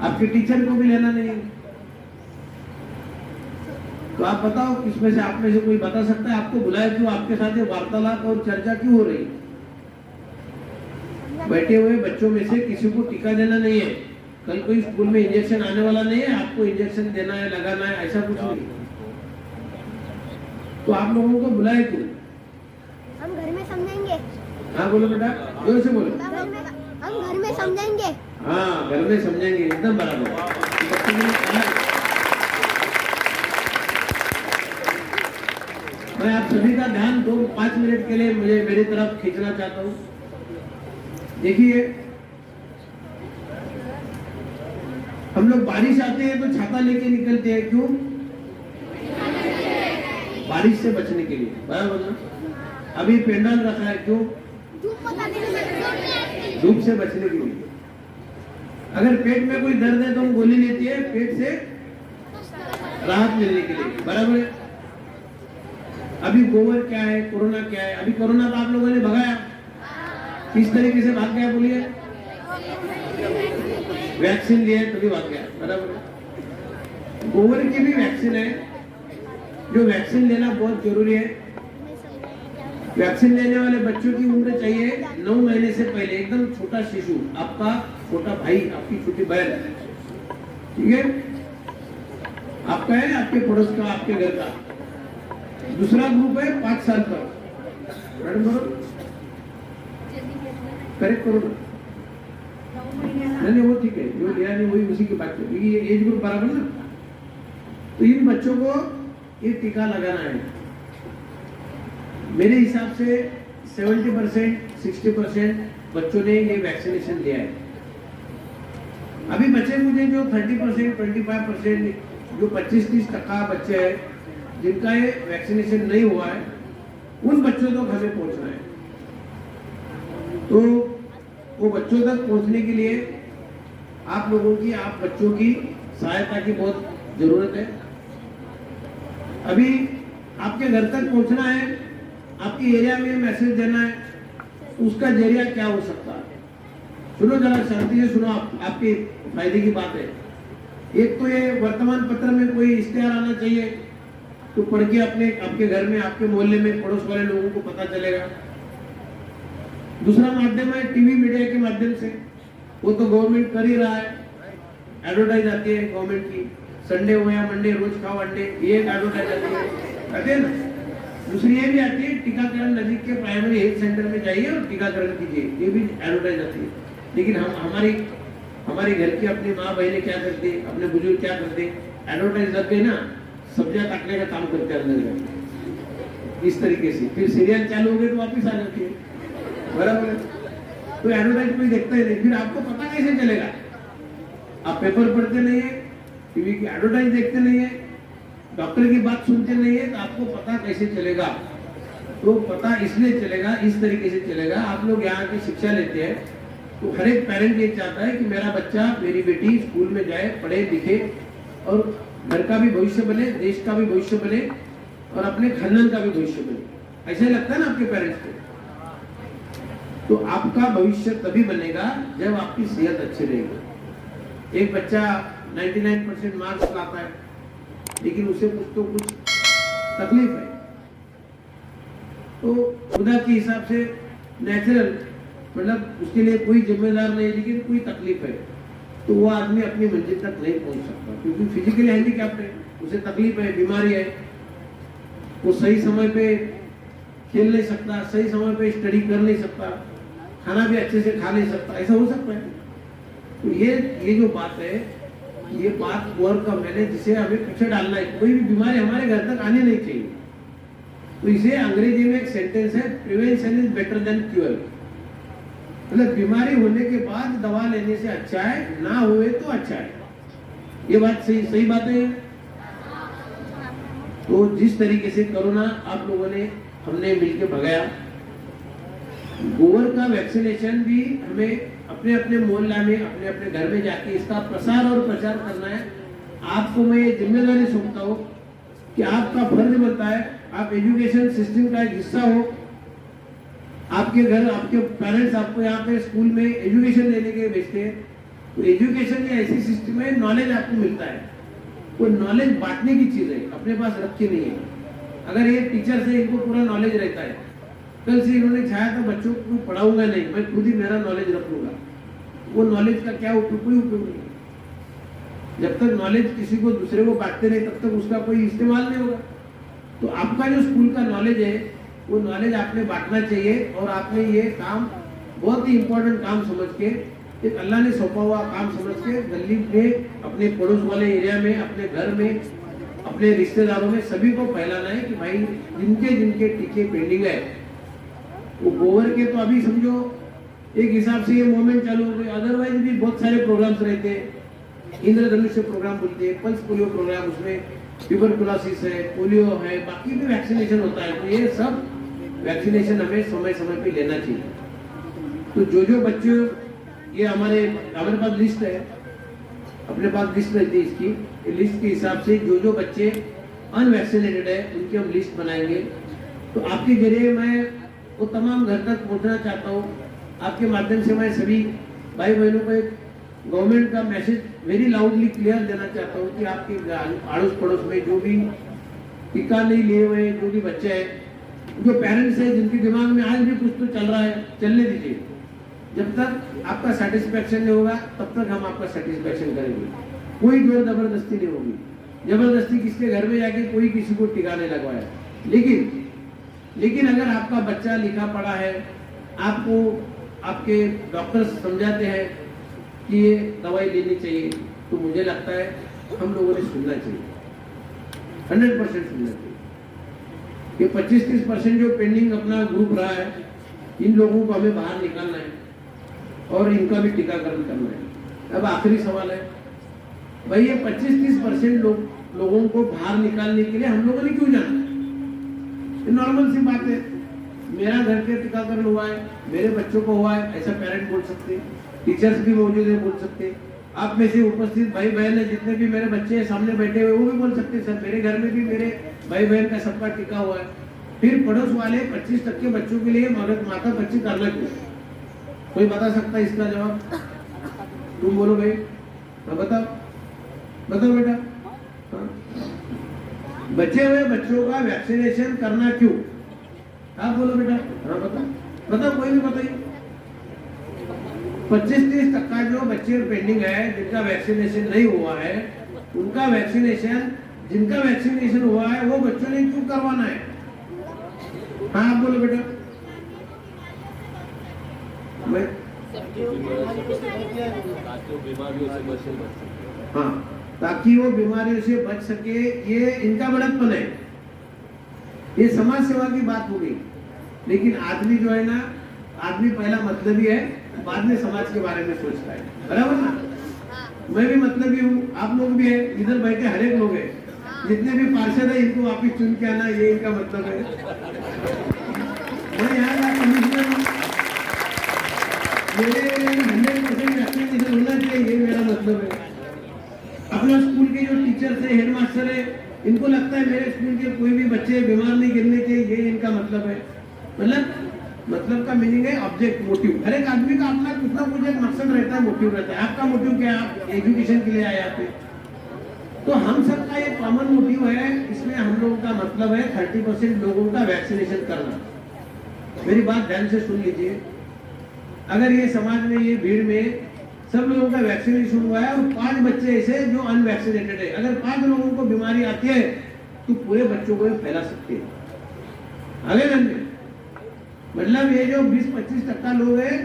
आपके टीचर को भी लेना नहीं है। तो आप बताओ किसमें से, आप में से कोई बता सकता है आपको बुलाए क्यों, आपके साथ ये वार्तालाप और चर्चा क्यों हो रही? बैठे हुए बच्चों में से किसी को टीका देना नहीं है, कल कोई स्कूल में इंजेक्शन आने वाला नहीं है, आपको इंजेक्शन देना है, लगाना है, ऐसा कुछ नहीं। तो आप लोगों को बुलाए क्यों? हम घर में समझेंगे। हाँ बोलो बेटा, जोर से बोलो। हम घर में समझेंगे। हाँ घर में समझेंगे, एकदम बराबर। मैं आप सभी का ध्यान 2-5 मिनट के लिए मुझे मेरी तरफ खींचना चाहता हूँ। देखिए, हम लोग बारिश आते हैं तो छाता लेके निकलते हैं, क्यों? बारिश से बचने के लिए, बराबर ना? अभी पेंडाल रखा है, क्यों? धूप से बचने के लिए। अगर पेट में कोई दर्द है तो हम गोली लेती है, पेट से राहत मिलने के लिए, बराबर है? अभी गोबर क्या है, कोरोना क्या है? अभी कोरोना तो आप लोगों ने भगाया, किस तरीके से भाग गया बोलिए? वैक्सीन लिए तभी भाग गया, बराबर है? गोबर की भी वैक्सीन है, जो वैक्सीन लेना बहुत जरूरी है। वैक्सीन लेने वाले बच्चों की उम्र चाहिए 9 महीने से पहले, एकदम छोटा शिशु, आपका छोटा भाई, आपकी छोटी बहन, ठीक है? आपका है, आपके पड़ोस का, आपके घर का। दूसरा ग्रुप है 5 साल का, मैडम करो, करेक्ट करो ना। नहीं वो ठीक है, जो लिया नहीं वही उसी की बात है, ये एज ग्रुप बराबर ना। तो इन बच्चों को ये टीका लगाना है। मेरे हिसाब से 70%, 60% बच्चों ने ये वैक्सीनेशन लिया है। अभी बचे मुझे जो 30%, 25%, जो 25-30% बच्चे हैं जिनका ये वैक्सीनेशन नहीं हुआ है, उन बच्चों तक हमें पहुंचना है। तो वो बच्चों तक पहुंचने के लिए आप लोगों की, आप बच्चों की सहायता की बहुत जरूरत है। अभी आपके घर तक पहुंचना है, आपके एरिया में मैसेज देना है, उसका जरिया क्या हो सकता है? सुनो जरा, शांति से सुनो, आपके फायदे की बात है। एक तो ये वर्तमान पत्र में कोई इश्तेहार आना चाहिए, तो पढ़ के आपके घर में, आपके मोहल्ले में, पड़ोस वाले लोगों को पता चलेगा। दूसरा माध्यम है टीवी मीडिया के माध्यम से, वो तो गवर्नमेंट कर ही रहा है, एडवर्टाइज आती है गवर्नमेंट की, संडे हो या मंडे रोज खाओ अंडे, ये एक एडवर्टाइज आती है ना। दूसरी ये भी आती है, टीकाकरण नजदीक के प्राइमरी हेल्थ सेंटर में जाइए और टीकाकरण कीजिए, ये भी एडवर्टाइज आती है। लेकिन हमारी घर की अपनी माँ बहनें क्या करती है, अपने बुजुर्ग क्या करते हैं, एडवर्टाइज लग गई ना, सब्जियां काटने का काम करते हैं अंदर इस तरीके से, फिर सीरियल चालू हो गए तो वापिस आ जाती है, बराबर है? तो एडवर्टाइज कोई देखता ही नहीं, फिर आपको पता कैसे चलेगा? आप पेपर पढ़ते नहीं है, टीवी की एडवर्टाइज देखते नहीं है, डॉक्टर की बात सुनते नहीं है, तो आपको पता कैसे चलेगा? तो पता इसलिए चलेगा, इस तरीके से चलेगा। आप लोग यहाँ की शिक्षा लेते हैं, तो हर एक पेरेंट ये चाहता है कि मेरा बच्चा मेरी बेटी स्कूल में जाए, पढ़े लिखे और घर का भी भविष्य बने, देश का भी भविष्य बने और अपने खानदान का भी भविष्य बने। ऐसा लगता है ना आपके पेरेंट्स को? तो आपका भविष्य तभी बनेगा जब आपकी सेहत अच्छी रहेगी। एक बच्चा 99% मार्क्स लाता है लेकिन उसे कुछ तो कुछ तकलीफ है, तो खुदा के हिसाब से नेचुरल, मतलब उसके लिए कोई जिम्मेदार नहीं लेकिन कोई तकलीफ है, तो वो आदमी अपनी मंजिल तक नहीं पहुंच सकता क्योंकि फिजिकली हैंडीकैप्ड है, उसे तकलीफ है, बीमारी है, वो सही समय पे खेल नहीं सकता, सही समय पे स्टडी कर नहीं सकता, खाना भी अच्छे से खा नहीं सकता। ऐसा हो सकता है। तो ये जो बात है, ये बात वर्क का मैंने जिसे हमें पीछे डालना है, कोई भी बीमारी हमारे घर तक आने नहीं चाहिए। तो इसे अंग्रेजी में एक सेंटेंस है, prevention is better than cure. मतलब बीमारी होने के बाद दवा लेने से अच्छा है, ना हुए तो अच्छा है। ये बात सही बात है। तो जिस तरीके से कोरोना आप लोगों ने हमने मिलकर भगाया, गोबर का वैक्सीनेशन भी हमें अपने अपने मोहल्ला में, अपने अपने घर में जाके इसका प्रसार और प्रचार करना है। आपको मैं ये जिम्मेदारी सौंपता हूँ कि आपका फर्ज बनता है, आप एजुकेशन सिस्टम का एक हिस्सा हो। आपके घर, आपके पेरेंट्स आपको यहाँ पे स्कूल में एजुकेशन लेने के लिए भेजते हैं, तो एजुकेशन ये ऐसी सिस्टम है, नॉलेज आपको मिलता है। वो नॉलेज बांटने की चीज है, अपने पास रख के नहीं है। अगर ये टीचर से इनको पूरा नॉलेज रहता है, कल से इन्होंने चाहा तो बच्चों को पढ़ाऊंगा नहीं, मैं खुद ही मेरा नॉलेज रख लूंगा, वो नॉलेज का क्या उपयोग? कोई उपयोग नहीं। जब तक नॉलेज किसी को दूसरे को बांटते नहीं तब तक उसका कोई इस्तेमाल नहीं होगा। तो आपका जो स्कूल का नॉलेज है, वो नॉलेज आपने बांटना चाहिए और आपने ये काम बहुत ही इंपॉर्टेंट काम समझ के, एक अल्लाह ने सौंपा हुआ काम समझ के गली में, अपने पड़ोस वाले एरिया में, अपने घर में, अपने रिश्तेदारों में सभी को फैलाना है कि भाई जिनके जिनके टीके पेंडिंग है, वो गोबर के तो अभी समझो एक हिसाब से ये मूवमेंट चालू हो गई। अदरवाइज भी बहुत सारे प्रोग्राम्स रहते हैं, इंद्रधनुष्य प्रोग्राम बोलते हैं, पल्स पोलियो प्रोग्राम, उसमें ट्यूबरकुलोसिस है, पोलियो है, बाकी भी वैक्सीनेशन होता है। तो ये सब वैक्सीनेशन हमें समय समय पे लेना चाहिए। तो जो बच्चे, ये हमारे पास लिस्ट है, अपने पास लिस्ट रहती है इसकी, लिस्ट के हिसाब से जो बच्चे अनवैक्सीनेटेड है उनकी हम लिस्ट बनाएंगे। तो आपके जरिए मैं वो तमाम घर तक पहुंचना चाहता हूँ। आपके माध्यम से मैं सभी भाई बहनों को एक गवर्नमेंट का मैसेज वेरी लाउडली क्लियर देना चाहता हूँ कि आपके आड़ोस पड़ोस में जो भी टीका नहीं लिए हुए जो भी बच्चे हैं, जो पेरेंट्स हैं जिनके दिमाग में आज भी कुछ तो चल रहा है, चलने दीजिए। जब तक आपका सेटिस्फेक्शन नहीं होगा तब तक हम आपका सेटिस्फेक्शन करेंगे। कोई जोर जबरदस्ती नहीं होगी। जबरदस्ती किसके घर में जाके कोई किसी को टीका नहीं लगवाया। लेकिन अगर आपका बच्चा लिखा पढ़ा है, आपको आपके डॉक्टर समझाते हैं कि ये दवाई लेनी चाहिए, तो मुझे लगता है हम लोगों ने सुनना चाहिए, 100% सुनना चाहिए। ये 25-30% जो पेंडिंग अपना ग्रुप रहा है, इन लोगों को हमें बाहर निकालना है और इनका भी टीकाकरण करना है। अब आखिरी सवाल है, भाई ये 25-30% लोगों को बाहर निकालने के लिए हम लोगों ने क्यों जाना? नॉर्मल सी बात है, मेरा घर पे टीकाकरण हुआ है, मेरे बच्चों को हुआ है, ऐसा पेरेंट बोल सकते, टीचर्स भी मौजूद है बोल सकते, आप में से उपस्थित भाई बहन है जितने भी मेरे बच्चे हैं सामने बैठे हुए वो भी बोल सकते सर मेरे घर में भी मेरे भाई बहन का सबका टीका हुआ है। फिर पड़ोस वाले 25% बच्चों के लिए माता बच्चे करना क्यों? कोई बता सकता है इसका जवाब? तुम बोलो भाई, बताओ बेटा। बचे हुए बच्चों का वैक्सीनेशन करना क्यों? आप बोलो बेटा। हाँ बताओ कोई भी बताइए। 25-30% जो बच्चे पेंडिंग है, जिनका वैक्सीनेशन नहीं हुआ है, उनका वैक्सीनेशन, जिनका वैक्सीनेशन हुआ है वो बच्चों ने क्यों करवाना है? हाँ आप बोलो बेटा। हाँ, ताकि वो बीमारियों से बच सके, ये इनका बड़प्पन है, ये समाज सेवा की बात हो गई। लेकिन आदमी जो है ना, आदमी पहला मतलबी है, बाद में समाज के बारे में सोचता है, बराबर ना? मैं भी मतलबी हूँ, आप लोग भी है, इधर बैठे हर एक लोग है, जितने भी पार्षद है इनको वापिस चुन के आना, ये इनका मतलब है। मैं यहाँ का कमिश्नर हूँ, मेरे 100% वैक्सीनेशन होना चाहिए, ये मेरा मतलब है। अपना स्कूल के जो टीचर्स है, हेडमास्टर है, इनको लगता है मेरे स्कूल के कोई भी बच्चे बीमार नहीं गिरने चाहिए, ये इनका मतलब है। मतलब का मीनिंग है ऑब्जेक्ट, मोटिव। हर एक आदमी का अपना कुछ ना कुछ एक मकसद रहता है, मोटिव रहता है। आपका मोटिव क्या है? आप एजुकेशन के लिए आए यहाँ पे, तो हम सबका एक कॉमन मोटिव है। इसमें हम लोगों का मतलब है 30% लोगों का वैक्सीनेशन करना। मेरी बात ध्यान से सुन लीजिए। अगर ये समाज में, ये भीड़ में सब लोगों का वैक्सीनेशन हुआ है और 5 बच्चे ऐसे जो अनवैक्सीनेटेड है, अगर 5 लोगों को बीमारी आती है तो पूरे बच्चों को फैला सकती है। आगे मतलब ये जो 20-25% लोग हैं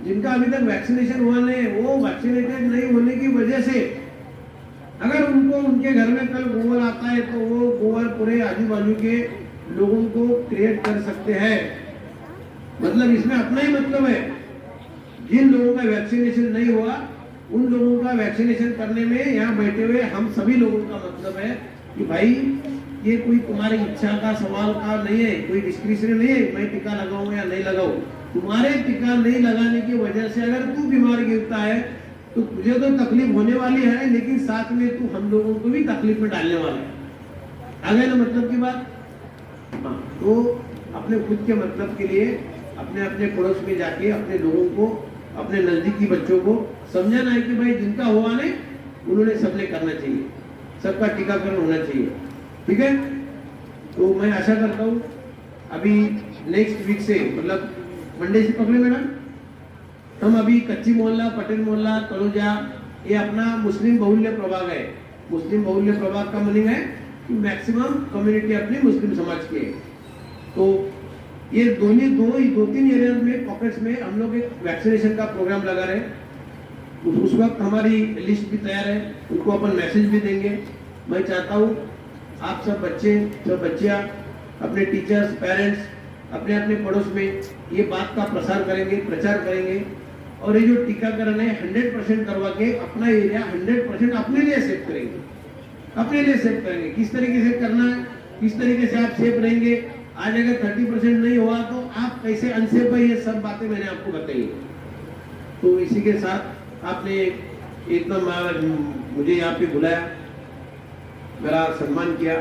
जिनका अभी तक वैक्सीनेशन हुआ नहीं है, वो वैक्सीनेटेड नहीं होने की वजह से अगर उनको उनके घर में कल गोबर आता है तो वो गोबर पूरे आजू बाजू के लोगों को क्रिएट कर सकते हैं। मतलब इसमें अपना ही मतलब है। जिन लोगों का वैक्सीनेशन नहीं हुआ उन लोगों का वैक्सीनेशन करने में यहाँ बैठे हुए हम सभी लोगों का मतलब है कि भाई ये कोई तुम्हारी इच्छा का सवाल का नहीं है, कोई डिस्क्रिप्शन नहीं है मैं टीका लगाऊं या नहीं लगाऊं। तुम्हारे टीका नहीं लगाने की वजह से अगर तू बीमार गिरता है तो तुझे तो तकलीफ होने वाली है, लेकिन साथ में तू हम लोगों को भी तकलीफ में डालने वाला है। आ गए ना मतलब की बात? हाँ, तो अपने खुद के मतलब के लिए अपने अपने पड़ोस में जाके अपने लोगों को, अपने नजदीकी बच्चों को समझाना है कि भाई जिनका हुआ नहीं उन्होंने सबने करना चाहिए, सबका टीकाकरण होना चाहिए। ठीक है, तो मैं आशा करता हूँ अभी नेक्स्ट वीक से, मतलब मंडे से पकड़े मैडम, हम अभी कच्ची मोहल्ला, पटेल मोहल्ला, तलोजा, ये अपना मुस्लिम बहुल्य प्रभाग है। मुस्लिम बहुल्य प्रभाग का मीनिंग है कि मैक्सिमम कम्युनिटी अपनी मुस्लिम समाज की है। तो ये दो तीन एरियाज में, पॉकेट्स में हम लोग एक वैक्सीनेशन का प्रोग्राम लगा रहे हैं। उस वक्त हमारी लिस्ट भी तैयार है, उनको अपन मैसेज भी देंगे। मैं चाहता हूँ आप सब बच्चे, सब बच्चियाँ, अपने टीचर्स, पेरेंट्स अपने अपने पड़ोस में ये बात का प्रसार करेंगे, प्रचार करेंगे और ये जो टीकाकरण है 100% करवा के अपना एरिया 100% अपने लिए सेफ करेंगे, अपने लिए सेफ करेंगे। किस तरीके से करना है, किस तरीके से आप सेफ रहेंगे। आज अगर 30% नहीं हुआ तो आप कैसे अनसेफ है, ये सब बातें मैंने आपको बताई। तो इसी के साथ आपने इतना मुझे यहाँ पे बुलाया, मेरा सम्मान किया,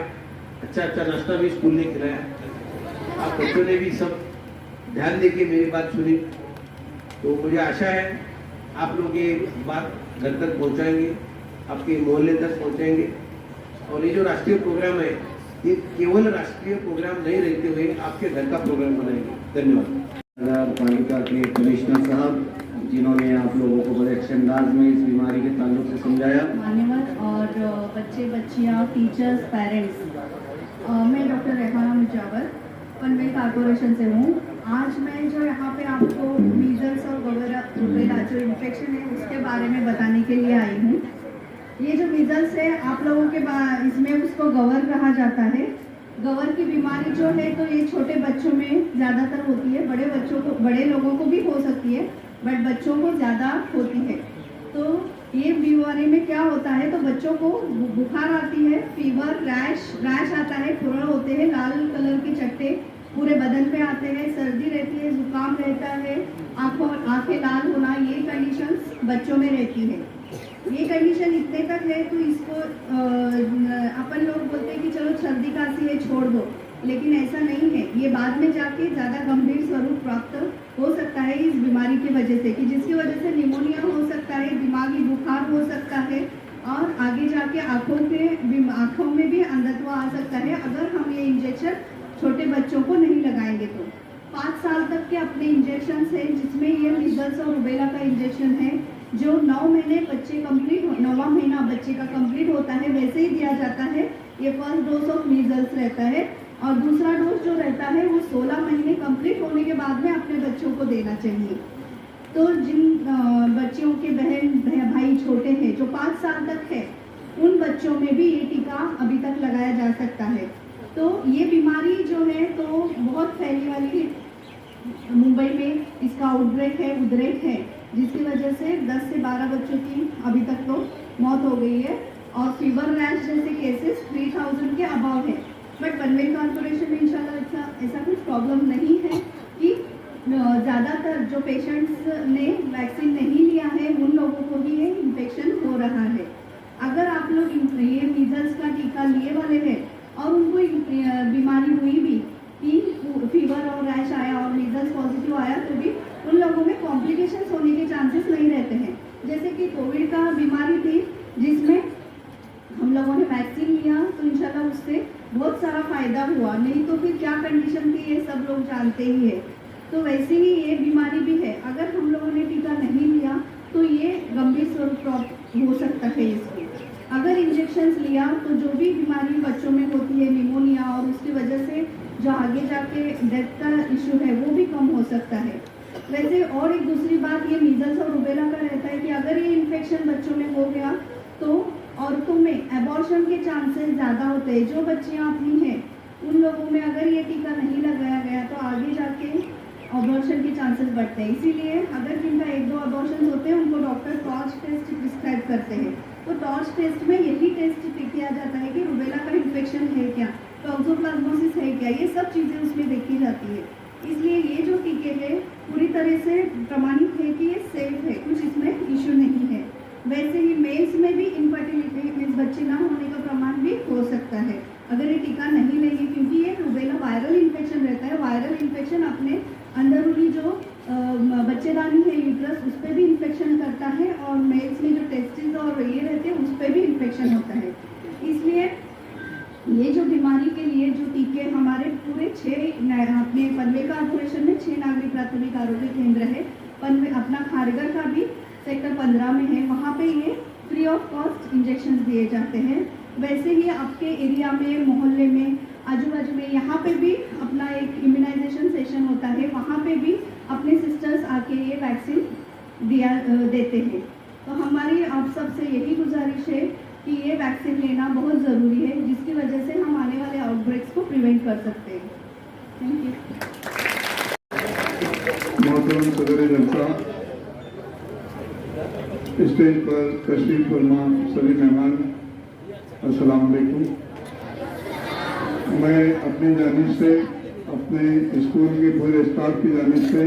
अच्छा नाश्ता भी स्कूल ने खिलाया, आप बच्चों ने भी सब ध्यान देके मेरी बात सुनी। तो मुझे आशा है आप लोग ये बात घर तक पहुंचाएंगे, आपके मोहल्ले तक पहुंचाएंगे। और ये जो राष्ट्रीय प्रोग्राम है ये केवल राष्ट्रीय प्रोग्राम नहीं रहते हुए आपके घर का प्रोग्राम बनाएंगे। धन्यवाद। नगर पालिका के कमिश्नर साहब जिन्होंने आप लोगों को बड़े अच्छे अंदाज में इस बीमारी के ताल्लुक से समझाया। मान्यवर और बच्चे बच्चियाँ, टीचर्स, पेरेंट्स, मैं डॉक्टर रेहाना मुजावर पनवेल कॉर्पोरेशन से हूँ। आज मैं जो यहाँ पे आपको मीजल्स और रुबेला जो इन्फेक्शन है उसके बारे में बताने के लिए आई हूँ। ये जो मीजल्स है आप लोगों के इसमें उसको गवर कहा जाता है। गवर की बीमारी जो है तो ये छोटे बच्चों में ज़्यादातर होती है, बड़े लोगों को भी हो सकती है बट बच्चों को ज़्यादा होती है। तो ये बीमारी में क्या होता है तो बच्चों को बुखार आती है, फीवर, रैश आता है, खुरड़ होते हैं, लाल कलर के चट्टे पूरे बदन पे आते हैं, सर्दी रहती है, जुकाम रहता है, आंखें लाल होना, ये कंडीशंस बच्चों में रहती है। ये कंडीशन इतने तक है तो इसको अपन लोग बोलते हैं कि चलो सर्दी खांसी है छोड़ दो, लेकिन ऐसा नहीं है। ये बाद में जाके ज़्यादा गंभीर स्वरूप प्राप्त हो सकता है इस बीमारी की वजह से, कि जिसकी वजह से निमोनिया हो सकता है, दिमागी बुखार हो सकता है और आगे जाके आँखों में भी अंधत्व आ सकता है अगर हम ये इंजेक्शन छोटे बच्चों को नहीं लगाएंगे। तो 5 साल तक के अपने इंजेक्शन हैं जिसमें ये मीजल्स और रुबेला का इंजेक्शन है जो 9 महीने बच्चे कंप्लीट, 9वां महीना बच्चे का कंप्लीट होता है वैसे ही दिया जाता है। ये फर्स्ट डोज ऑफ मीजल्स रहता है और दूसरा डोज जो रहता है वो 16 महीने कंप्लीट होने के बाद में अपने बच्चों को देना चाहिए। तो जिन बच्चियों के बहन भाई छोटे हैं जो 5 साल तक है उन बच्चों में भी ये टीका अभी तक लगाया जा सकता है। तो ये बीमारी जो है तो बहुत फैलने वाली है। मुंबई में इसका आउटब्रेक है जिसकी वजह से 10 से 12 बच्चों की अभी तक तो मौत हो गई है और फीवर रैश जैसे केसेस 3000 के अबाव है। बट पनवेल कॉर्पोरेशन में इंशाल्लाह ऐसा कुछ प्रॉब्लम नहीं है कि ज़्यादातर जो पेशेंट्स ने वैक्सीन नहीं लिया है उन लोगों को भी ये इन्फेक्शन हो रहा है। अगर आप लोग ये मीजल्स का टीका लिए वाले हैं और उनको बीमारी हुई भी कि फीवर और रैश आया और मीजल्स पॉजिटिव आया तो भी उन लोगों में कॉम्प्लिकेशंस होने के चांसेस नहीं रहते हैं। जैसे कि कोविड का बीमारी थी जिसमें हम लोगों ने वैक्सीन लिया तो इंशाल्लाह उससे बहुत सारा फायदा हुआ, नहीं तो फिर क्या कंडीशन थी ये सब लोग जानते ही है। तो वैसे ही ये बीमारी भी है, अगर हम लोगों ने टीका नहीं लिया तो ये गंभीर स्वरूप हो सकता है इसको। अगर इंजेक्शंस लिया तो जो भी बीमारी बच्चों में होती है निमोनिया और उसकी वजह से जो आगे जाके डेथ का इशू है वो भी कम हो सकता है। वैसे और एक दूसरी बात ये मीजल्स और रूबेला का रहता है कि अगर ये इन्फेक्शन बच्चों में हो गया तो औरतों में एबॉर्शन के चांसेस ज़्यादा होते हैं। जो बच्चियाँ अपनी हैं उन लोगों में अगर ये टीका नहीं लगाया गया तो आगे जाके अबॉर्शन के चांसेस बढ़ते हैं। इसीलिए अगर जिनका 1-2 अबॉर्शन होते हैं उनको डॉक्टर टॉर्च टेस्ट प्रिस्क्राइब करते हैं। तो टॉर्च टेस्ट में यही टेस्ट किया जाता है कि रूबेला का इन्फेक्शन है क्या, टॉक्सोप्लाज्मोसिस है क्या, ये सब चीज़ें उसमें देखी जाती है। इसलिए ये जो टीके हैं पूरी तरह से प्रमाणित है कि ये सेफ है, कुछ इसमें इशू नहीं है। वैसे ही मेल्स में भी इनफर्टिलिटी मीन्स बच्चे ना होने का प्रमाण भी हो सकता है अगर ये टीका नहीं लेंगे, क्योंकि ये रूबेला वायरल इन्फेक्शन रहता है। वायरल इन्फेक्शन अपने अंदरूनी जो बच्चेदानी है यूट्रस उस पर भी इन्फेक्शन करता है और मेल्स में जो टेस्टिस और ये रहते हैं उस पर भी इन्फेक्शन होता है। इसलिए ये जो बीमारी के लिए जो टीके हमारे पूरे 6 अपने पनवेल कॉर्पोरेशन में 6 नागरिक प्राथमिक आरोग्य केंद्र है। पनवेल अपना खारगर का भी सेक्टर 15 में है, वहाँ पे ये फ्री ऑफ कॉस्ट इंजेक्शन दिए जाते हैं। वैसे ही आपके एरिया में मोहल्ले में आजू बाजू में यहाँ पे भी अपना एक इम्यूनाइजेशन सेशन होता है, वहाँ पे भी अपने सिस्टर्स आके ये वैक्सीन देते हैं। तो हमारी आप सबसे यही गुजारिश है कि ये वैक्सीन लेना बहुत ज़रूरी है, जिसकी वजह से हम आने वाले आउटब्रेक्स को प्रिवेंट कर सकते हैं। Thank you. मोहतरम सदर जलसा, स्टेज पर तशरीफ फरमा सभी मेहमान, अस्सलाम वालेकुम। मैं अपनी जानिब से, अपने स्कूल के पूरे स्टाफ की जानिब से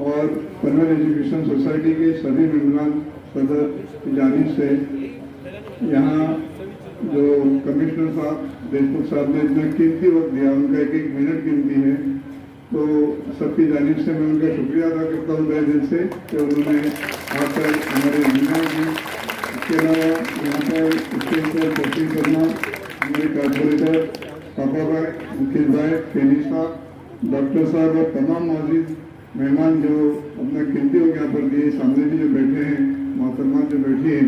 और पनवेल एजुकेशन सोसाइटी के सभी मेहमान सदर की जानिब से यहाँ जो कमिश्नर साहब देशमुख साहब ने इतना कीमती वक्त दिया, उनका 1-1 मिनट कीमती है, तो सबकी जानिब से मैं उनका शुक्रिया अदा करता हूँ तहे दिल से कि उन्होंने आकर हमारे मेहमान की। इसके अलावा यहाँ पर स्टेज पर तशरीफ फरमा हमारे कॉर्पोरेटर पापा भाई, मुखिल भाई, केनी साहब, डॉक्टर साहब और तमाम मौजूद मेहमान जो अपना कीमती वक्त यहाँ पर दिए, सामने भी जो बैठे हैं, मोहतरमा जो बैठी हैं,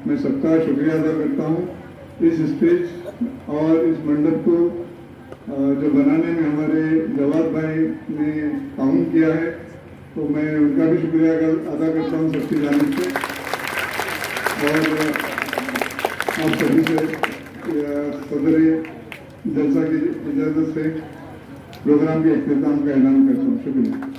मैं सबका शुक्रिया अदा करता हूँ। इस स्टेज और इस मंडप को जो बनाने में हमारे जवाब भाई ने ताउन किया है, तो मैं उनका भी शुक्रिया अदा करता हूँ सबकी जानिब से। और आप सभी से सदर जलसा की इजाज़त से प्रोग्राम के अख्तिताम का ऐलान करता हूँ। शुक्रिया।